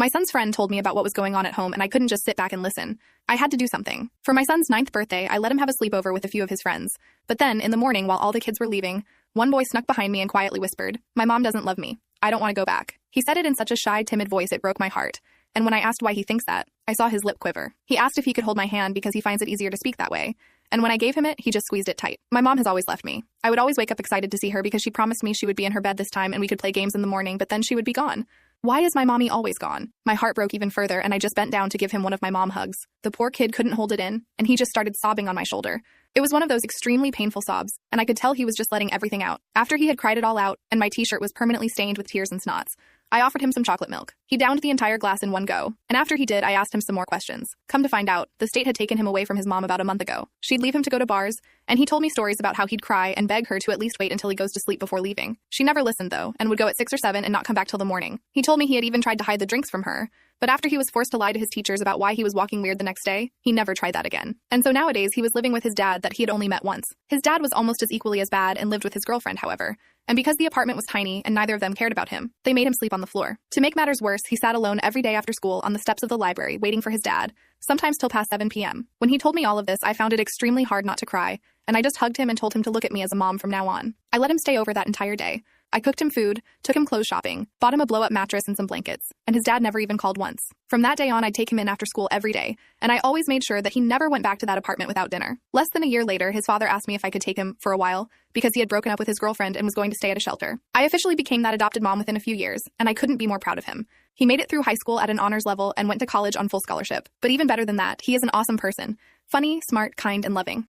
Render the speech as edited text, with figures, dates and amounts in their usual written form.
My son's friend told me about what was going on at home, and I couldn't just sit back and listen. I had to do something. For my son's 9th birthday, I let him have a sleepover with a few of his friends. But then, in the morning, while all the kids were leaving, one boy snuck behind me and quietly whispered, "My mom doesn't love me. I don't want to go back." He said it in such a shy, timid voice it broke my heart. And when I asked why he thinks that, I saw his lip quiver. He asked if he could hold my hand because he finds it easier to speak that way. And when I gave him it, he just squeezed it tight. My mom has always left me. I would always wake up excited to see her because she promised me she would be in her bed this time and we could play games in the morning, but then she would be gone. Why is my mommy always gone? My heart broke even further, and I just bent down to give him one of my mom hugs. The poor kid couldn't hold it in, and he just started sobbing on my shoulder. It was one of those extremely painful sobs, and I could tell he was just letting everything out. After he had cried it all out, and my t-shirt was permanently stained with tears and snots, I offered him some chocolate milk. He downed the entire glass in one go, and after he did, I asked him some more questions. Come to find out, the state had taken him away from his mom about a month ago. She'd leave him to go to bars, and he told me stories about how he'd cry and beg her to at least wait until he goes to sleep before leaving. She never listened, though, and would go at 6 or 7 and not come back till the morning. He told me he had even tried to hide the drinks from her, but after he was forced to lie to his teachers about why he was walking weird the next day, he never tried that again. And so nowadays, he was living with his dad that he had only met once. His dad was almost as equally as bad and lived with his girlfriend, however. And because the apartment was tiny and neither of them cared about him, they made him sleep on the floor. To make matters worse, he sat alone every day after school on the steps of the library waiting for his dad, sometimes till past 7 p.m. When he told me all of this, I found it extremely hard not to cry, and I just hugged him and told him to look at me as a mom from now on. I let him stay over that entire day. I cooked him food, took him clothes shopping, bought him a blow-up mattress and some blankets, and his dad never even called once. From that day on, I'd take him in after school every day, and I always made sure that he never went back to that apartment without dinner. Less than a year later, his father asked me if I could take him for a while, because he had broken up with his girlfriend and was going to stay at a shelter. I officially became that adopted mom within a few years, and I couldn't be more proud of him. He made it through high school at an honors level and went to college on full scholarship. But even better than that, he is an awesome person. Funny, smart, kind, and loving.